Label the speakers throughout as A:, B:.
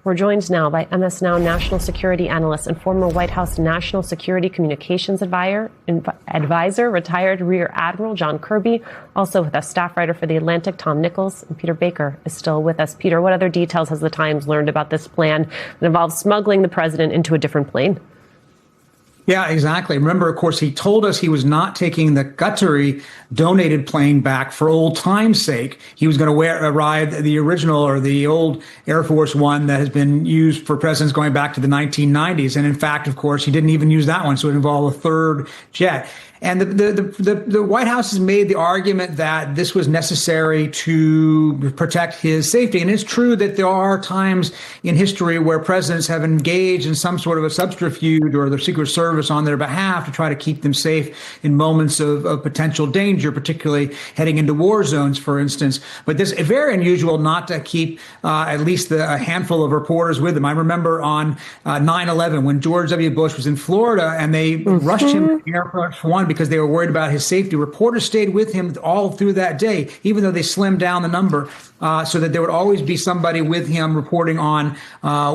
A: We're joined now by MS Now national security analyst and former White House National Security Communications Advisor, retired Rear Admiral John Kirby. Also with us, staff writer for The Atlantic, Tom Nichols, and Peter Baker is still with us. Peter, what other details has the Times learned about this plan that involves smuggling the president into a different plane?
B: Yeah, exactly. Remember, of course, he told us he was not taking the Qatari donated plane back for old time's sake. He was going to ride the original or the old Air Force One that has been used for presidents going back to the 1990s. And in fact, of course, he didn't even use that one. So it involved a third jet. And the White House has made the argument that this was necessary to protect his safety. And it's true that there are times in history where presidents have engaged in some sort of a subterfuge or the Secret Service on their behalf to try to keep them safe in moments of potential danger, particularly heading into war zones, for instance. But this is very unusual not to keep at least a handful of reporters with them. I remember on 9/11 when George W. Bush was in Florida and they rushed him to Air Force One because they were worried about his safety. Reporters stayed with him all through that day, even though they slimmed down the number, so that there would always be somebody with him reporting on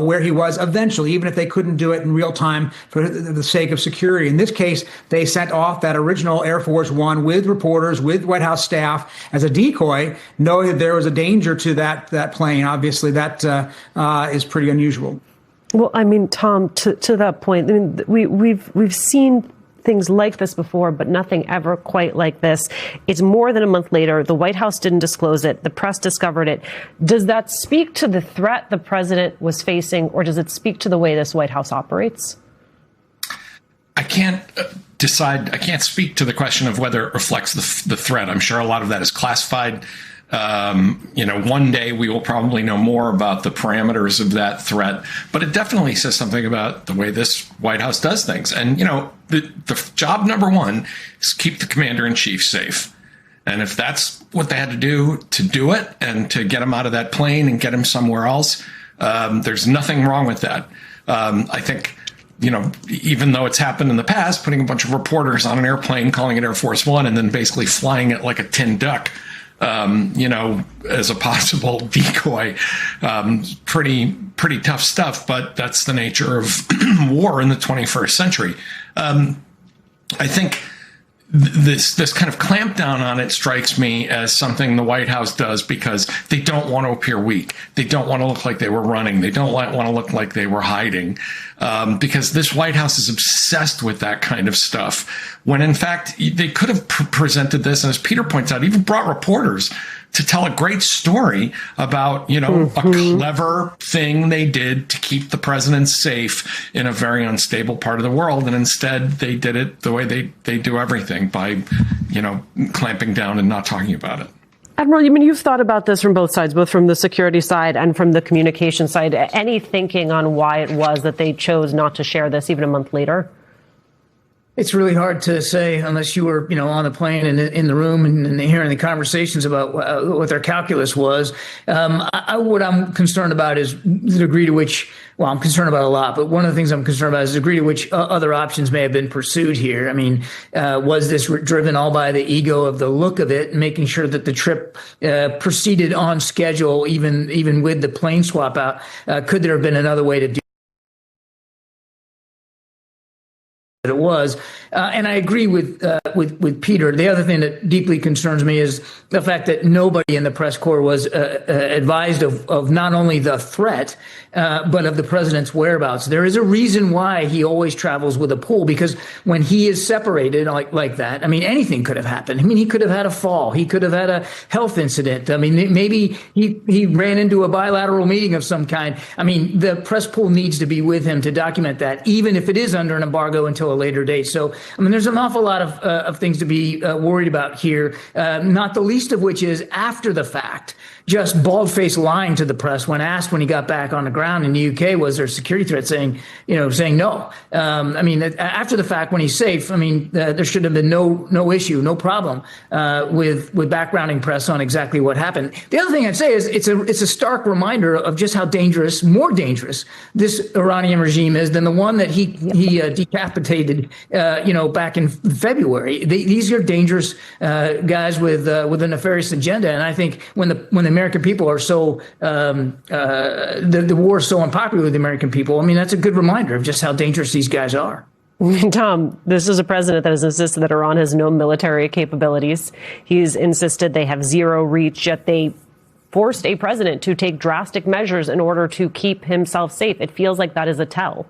B: where he was eventually, even if they couldn't do it in real time for the sake of security. In this case, they sent off that original Air Force One with reporters, with White House staff as a decoy, knowing that there was a danger to that plane. Obviously, that is pretty unusual.
A: Well, I mean, Tom, to that point, I mean, we've seen things like this before, but nothing ever quite like this. It's more than a month later. The White House didn't disclose it. The press discovered it. Does that speak to the threat the president was facing, or does it speak to the way this White House operates?
C: I can't decide. I can't speak to the question of whether it reflects the threat. I'm sure a lot of that is classified. One day we will probably know more about the parameters of that threat, but it definitely says something about the way this White House does things. And, the job number one is keep the commander in chief safe. And if that's what they had to do it and to get him out of that plane and get him somewhere else, there's nothing wrong with that. I think, even though it's happened in the past, putting a bunch of reporters on an airplane, calling it Air Force One, and then basically flying it like a tin duck, as a possible decoy, pretty tough stuff, but that's the nature of war in the 21st century. I think this kind of clampdown on it strikes me as something the White House does because they don't want to appear weak. They don't want to look like they were running. They don't want to look like they were hiding, because this White House is obsessed with that kind of stuff, when in fact they could have presented this, and as Peter points out, even brought reporters to tell a great story about, a clever thing they did to keep the president safe in a very unstable part of the world. And instead they did it the way they do everything, by, clamping down and not talking about it.
A: Admiral, you've thought about this from both sides, both from the security side and from the communication side. Any thinking on why it was that they chose not to share this even a month later?
D: It's really hard to say unless you were, on the plane and in the room and hearing the conversations about what their calculus was. What I'm concerned about is the degree to which, I'm concerned about a lot, but one of the things I'm concerned about is the degree to which other options may have been pursued here. I mean, was this driven all by the ego of the look of it, making sure that the trip proceeded on schedule, even with the plane swap out? Could there have been another way to do it was? And I agree with Peter. The other thing that deeply concerns me is the fact that nobody in the press corps was advised of not only the threat, but of the president's whereabouts. There is a reason why he always travels with a pool, because when he is separated like that, I mean, anything could have happened. I mean, he could have had a fall. He could have had a health incident. I mean, maybe he ran into a bilateral meeting of some kind. I mean, the press pool needs to be with him to document that, even if it is under an embargo until a later date. So, I mean, there's an awful lot of things to be worried about here, not the least of which is after the fact, just bald-faced lying to the press when asked when he got back on the ground in the UK, was there a security threat, saying no. I mean, after the fact, when he's safe, I mean, there should have been no issue, no problem with backgrounding press on exactly what happened. The other thing I'd say is it's a stark reminder of just how more dangerous this Iranian regime is than the one that he decapitated, back in February. These are dangerous guys with a nefarious agenda, and I think when the American people are so the war is so unpopular with the American people. I mean, that's a good reminder of just how dangerous these guys are.
A: Tom, this is a president that has insisted that Iran has no military capabilities. He's insisted they have zero reach, yet they forced a president to take drastic measures in order to keep himself safe. It feels like that is a tell.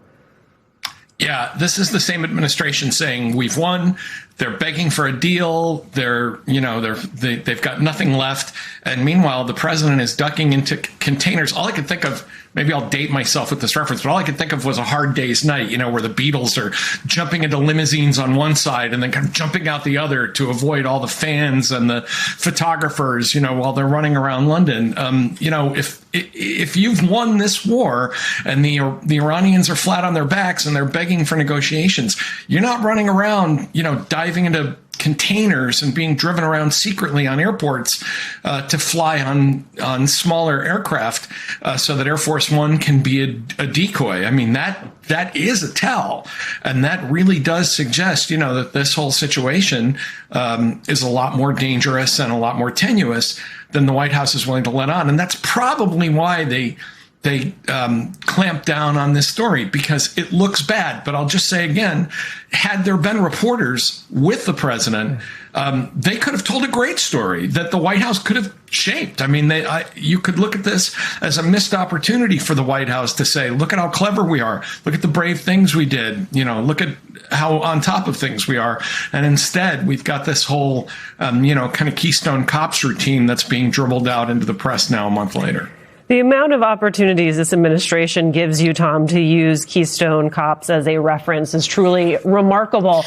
C: Yeah, this is the same administration saying we've won. They're begging for a deal. They've got nothing left. And meanwhile, the president is ducking into containers. All I could think of, maybe I'll date myself with this reference, but all I could think of was A Hard Day's Night, where the Beatles are jumping into limousines on one side and then kind of jumping out the other to avoid all the fans and the photographers, while they're running around London. If you've won this war and the Iranians are flat on their backs and they're begging for negotiations, you're not running around, diving into containers and being driven around secretly on airports to fly on smaller aircraft so that Air Force One can be a decoy. I mean, that is a tell. And that really does suggest, that this whole situation is a lot more dangerous and a lot more tenuous than the White House is willing to let on. And that's probably why they clamp down on this story, because it looks bad. But I'll just say again, had there been reporters with the president, they could have told a great story that the White House could have shaped. I mean, you could look at this as a missed opportunity for the White House to say, look at how clever we are. Look at the brave things we did. Look at how on top of things we are. And instead, we've got this whole, kind of Keystone Cops routine that's being dribbled out into the press now a month later.
A: The amount of opportunities this administration gives you, Tom, to use Keystone Cops as a reference is truly remarkable.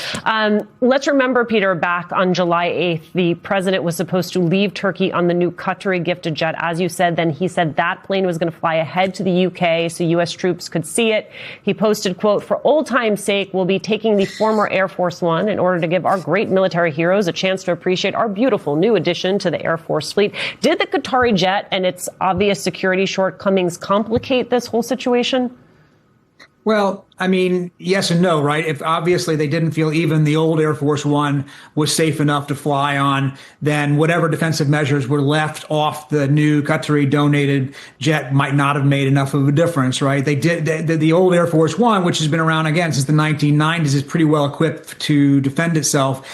A: Let's remember, Peter, back on July 8th, the president was supposed to leave Turkey on the new Qatari gifted jet. As you said, then he said that plane was going to fly ahead to the UK so U.S. troops could see it. He posted, quote, "For old time's sake, we'll be taking the former Air Force One in order to give our great military heroes a chance to appreciate our beautiful new addition to the Air Force fleet." Did the Qatari jet and its obvious security shortcomings complicate this whole situation?
B: Well, I mean, yes and no, right? If obviously they didn't feel even the old Air Force One was safe enough to fly on, then whatever defensive measures were left off the new Qatari donated jet might not have made enough of a difference, right? The old Air Force One, which has been around again since the 1990s, is pretty well equipped to defend itself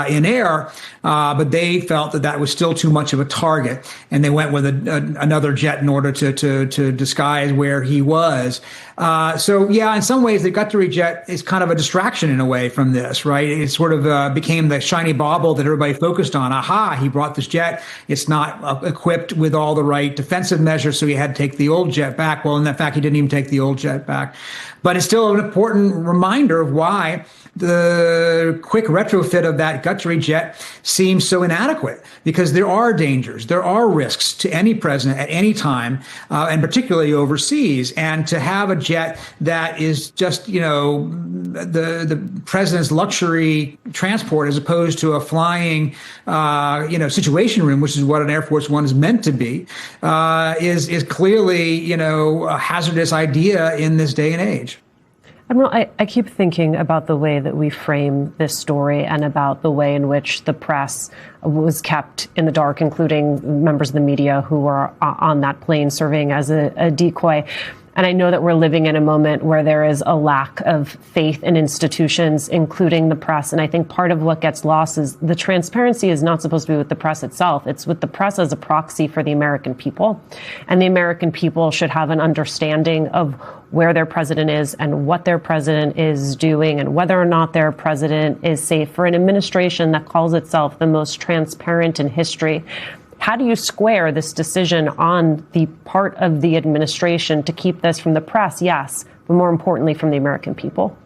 B: in air. But they felt that was still too much of a target, and they went with another jet in order to disguise where he was. So yeah, in some ways, the Qatari jet is kind of a distraction in a way from this, right? It sort of became the shiny bauble that everybody focused on. Aha, he brought this jet. It's not equipped with all the right defensive measures, so he had to take the old jet back. Well, in fact, he didn't even take the old jet back. But it's still an important reminder of why the quick retrofit of that Qatari jet seems so inadequate, because there are dangers, there are risks to any president at any time, and particularly overseas. And to have a jet that is just, the president's luxury transport as opposed to a flying, situation room, which is what an Air Force One is meant to be, is clearly, a hazardous idea in this day and age.
A: Admiral, I keep thinking about the way that we frame this story and about the way in which the press was kept in the dark, including members of the media who were on that plane serving as a decoy. And I know that we're living in a moment where there is a lack of faith in institutions, including the press. And I think part of what gets lost is the transparency is not supposed to be with the press itself. It's with the press as a proxy for the American people. And the American people should have an understanding of where their president is and what their president is doing and whether or not their president is safe. For an administration that calls itself the most transparent in history, how do you square this decision on the part of the administration to keep this from the press? Yes, but more importantly, from the American people.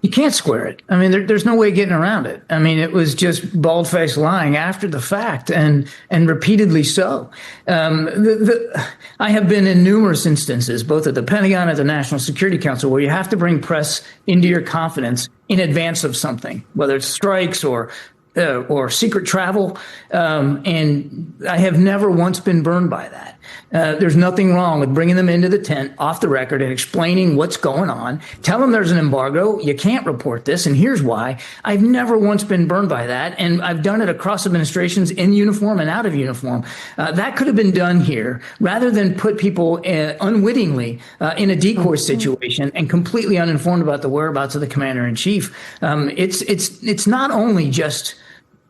D: You can't square it. I mean, there's no way getting around it. I mean, it was just bald-faced lying after the fact, and repeatedly so. I have been in numerous instances, both at the Pentagon and at the National Security Council, where you have to bring press into your confidence in advance of something, whether it's strikes or or secret travel, and I have never once been burned by that. There's nothing wrong with bringing them into the tent off the record and explaining what's going on. Tell them there's an embargo. You can't report this, and here's why. I've never once been burned by that, and I've done it across administrations in uniform and out of uniform. That could have been done here rather than put people unwittingly in a decoy situation and completely uninformed about the whereabouts of the commander in chief. It's not only just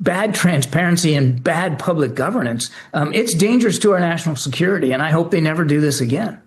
D: bad transparency and bad public governance. It's dangerous to our national security, and I hope they never do this again.